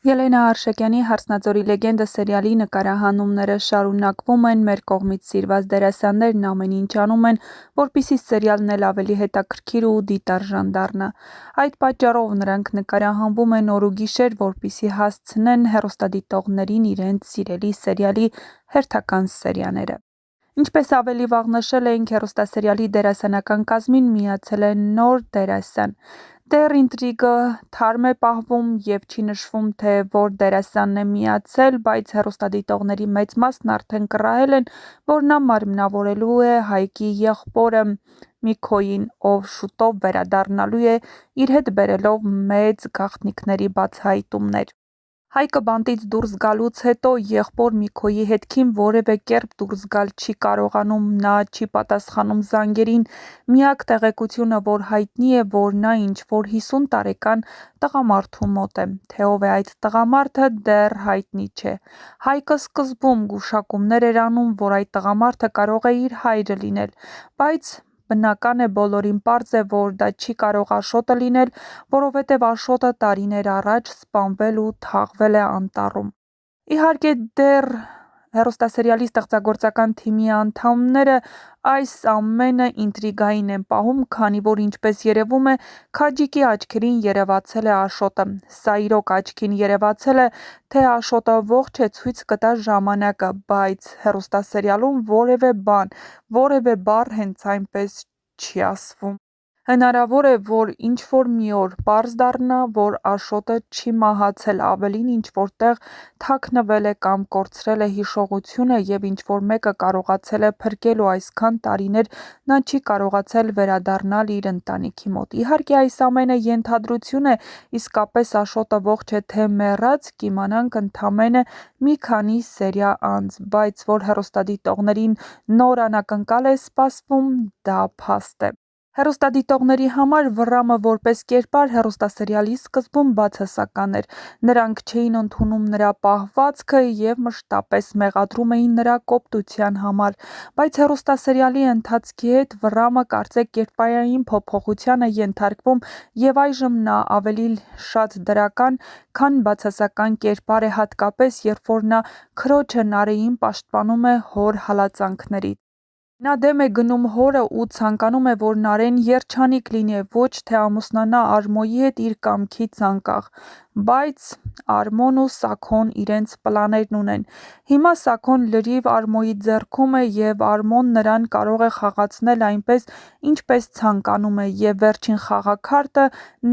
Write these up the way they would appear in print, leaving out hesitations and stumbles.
Ելենա Արշակյանի «Հարսնածորի լեգենդը» սերիալի նկարահանումները շարունակվում են, մեր կողմից սիրված դերասաններն ամեն ինչ անում են, որպեսզի սերիալն էլ ավելի հետաքրքիր ու դիտարժան դառնա։ Այդ պատճառով նրանք նկարահանվում են օր ու գիշեր, որպեսզի հասցնեն հեռուստադիտողներին իրենց սիրելի սերիալի հերթական սերիաները։ Ինչպես ավելի վաղ նշել էինք, հեռուստասերիալի դերասանական կազմին միացել է նոր դերասան։ Դեռ ինտրիգը թարմ է պահվում և չի նշվում, թե որ դերասանն է միացել, բայց հեռուստադիտողների մեծ մասն արդեն կռահել են, որ նա մարմնավորելու է Հայկի եղբորը Միքոյին, ով շուտով վերադառնալու է, իր հետ բերելով մեծ գաղտնիքների բացահայտումներ։ Հայկը բանտից դուրս գալուց հետո եղբոր Միքոյի հետքին որևէ կերպ դուրս գալ չի կարողանում, նա չի պատասխանում զանգերին, միակ տեղեկությունը, որ հայտնի է, որ նա ինչ-որ 50 տարեկան տղամարդու մոտ է, թե ով է այդ տղամարդը դեռ հայտնի չէ։ Հայկը սկզբում գուշակումներ էր անում, որ այդ տղամարդը կարող է իր հայրը լինել, բայց բնական է, բոլորին պարզ է, որ դա չի կարող Աշոտը լինել, որովհետև Աշոտը տարիներ առաջ սպանվել ու թաղվել է անտառում։ Իհարկե, դեռ հեռուստասերիալի ստեղծագործական թիմի անդամները այս ամենը ինտրիգային են պահում, քանի որ, ինչպես երևում է, Քաջիկի աչքերին երևացել է Աշոտը։ Սա իրոք աչքին երևացել է, թե Աշոտը ողջ է, ցույց կտա ժամանակը, բայց հեռուստասերիալում որևէ բան, որևէ բառ հենց այնպես չի ասվում։ Հնարավոր է, որ ինչ-որ մի օր պարզ դառնա, որ Աշոտը չի մահացել, ավելին ինչ-որ տեղ թաքնվել է կամ կորցրել է հիշողությունը և ինչ-որ մեկը կարողացել է փրկել ու այսքան տարիներ նա չի կարողացել վերադառնալ իր ընտանիքի մոտ։ Իհարկե, այս ամենը ենթադրություն է, իսկապես Աշոտը ողջ է թե մեռած, կիմանանք ընդամենը մի քանի սերիա անց, բայց որ հեռուստադիտողներին նոր անակնկալ է սպասվում, դա փաստ է։ Հեռուստադիտողների համար Վռամը որպես կերպար հեռուստասերիալի սկզբում բացասական էր։ Նրանք չէին ընդունում նրա պահվածքը և մշտապես մեղադրում էին նրա կոպտության համար, բայց հեռուստասերիալի ընթացքի հետ Վռամը կարծեք կերպարային փոփոխության է ենթարկվում և այժմ նա ավելի շատ դրական, քան բացասական կերպար է, հատկապես երբ որ նա քրոջը Նարէին պաշտպանում է հոր հալածանքներից։ Նա դեմ է գնում հորը ու ցանկանում է, որ Նարէն երջանիկ լինի, ոչ թե ամուսնանա Արմոյի հետ իր կամքից անկախ։ Բայց Արմոն ու Սաքոն իրենց պլաններն ունեն։ Հիմա Սաքոն լրիվ Արմոյի ձեռքում է և Արմոն նրան կարող է խաղացնել այնպես, ինչպես ցանկանում է, և վերջին խաղաքարտը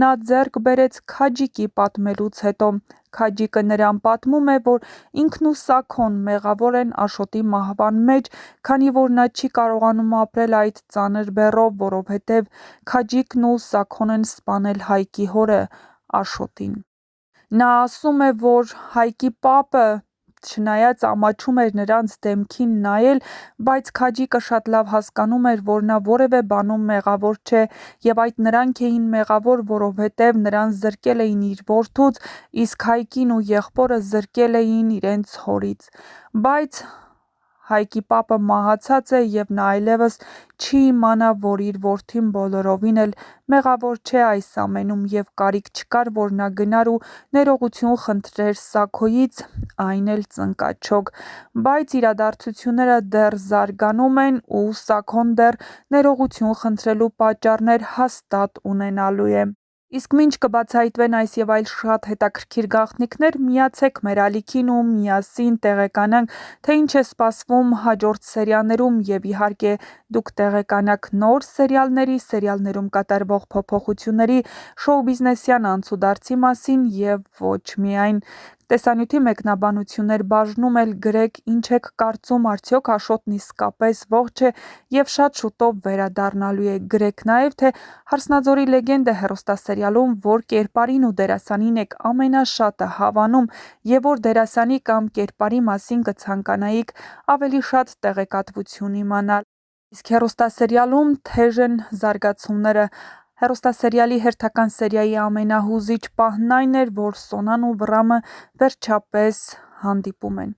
նա ձեռք բերեց Քաջիկի պատմելուց հետո։ Քաջիկը նրան պատմում է, որ ինքն ու Սաքոն մեղավոր են Աշոտի մահվան մեջ, քանի որ նա չի կարողանում ապրել այդ ծանր բեռով, որովհետև Քաջիկն ու Սաքոն են սպանել Հայկի հորը՝ Աշոտին։ Նա ասում է, որ Հայկի պապը չնայած ամաչում էր նրանց դեմքին նայել, բայց Քաջիկը շատ լավ հասկանում էր, որ նա որևէ բանում մեղավոր չէ, և այդ նրանք էին մեղավոր, որովհետև նրան զրկել էին իր որդուց, իսկ Հայկին ու եղբորը զրկել էին իրենց հորից։ Բայց Հայկի պապը մահացած է և նա այլևս չի իմանա, որ իր որդին բոլորովին էլ մեղավոր չէ այս ամենում և կարիք չկար, որ նա գնար ու ներողություն խնդրեր Սաքոյից, այն էլ ծնկաչոք։ Բայց իրադարձությունները դեռ զարգանում են ու Սաքոն դեռ ներողություն խնդրելու պատճառներ հաստատ ունենալու է։ Իսկ մինչ կբացահայտվեն այս և այլ շատ հետաքրքիր գաղտնիքներ, միացեք մեր ալիքին ու միասին տեղեկանանք, թե ինչ է սպասվում հաջորդ սերիաներում և իհարկե դուք տեղեկանաք նոր սերիալների, սերիալներում կատարվող փոփոխությունների, շոու-բիզնեսյան անցուդարձի մասին և ոչ միայն։ Տեսանյութի մեկնաբանություններ բաժնում էլ գրեք ինչ եք կարծում, արդյոք Աշոտն իսկապես ողջ է և շատ շուտով վերադառնալու է։ Գրեք նաև, թե «Հարսնածորի լեգենդը» հեռուստասերիալում որ կերպարին ու դերասանին եք ամենաշատը հավանում և որ դերասանի կամ կերպարի մասին կցանկանայիք ավելի շատ տեղեկատվություն իմանալ։ Իսկ հեռուստասերիալում թեժ են զարգացումները, Հեռուստասերիալի հերթական սերիայի ամենահուզիչ պահն այն էր, որ Սոնան ու Վռամը վերջապես հանդիպում են։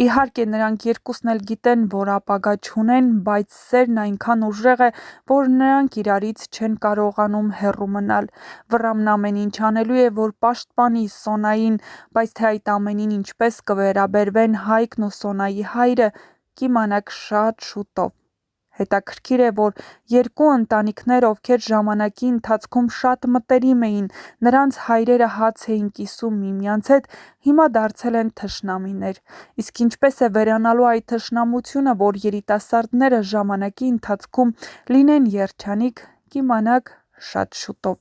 Իհարկե, նրանք երկուսն էլ գիտեն, որ ապագա չունեն, բայց սերն այնքան ուժեղ է, որ նրանք իրարից չեն կարողանում հեռու մնալ։ Վռամն ամեն ինչ անելու է, որ պաշտպանի Սոնային, բայց թե այդ ամենին ինչպես կվերաբերվեն Հայկն ու Սոնայի հայրը, կիմանաք շատ շուտով։ Հետաքրքիր է, որ երկու ընտանիքներ, ովքեր ժամանակի ընթացքում շատ մտերիմ էին, նրանց հայրերը հաց էին կիսում միմյանց հետ, հիմա դարձել են թշնամիներ։ Իսկ ինչպես է վերանալու այդ թշնամությունը, որ երիտասարդները ժամանակի ընթացքում լինեն երջանիկ, կիմանաք շատ շուտով։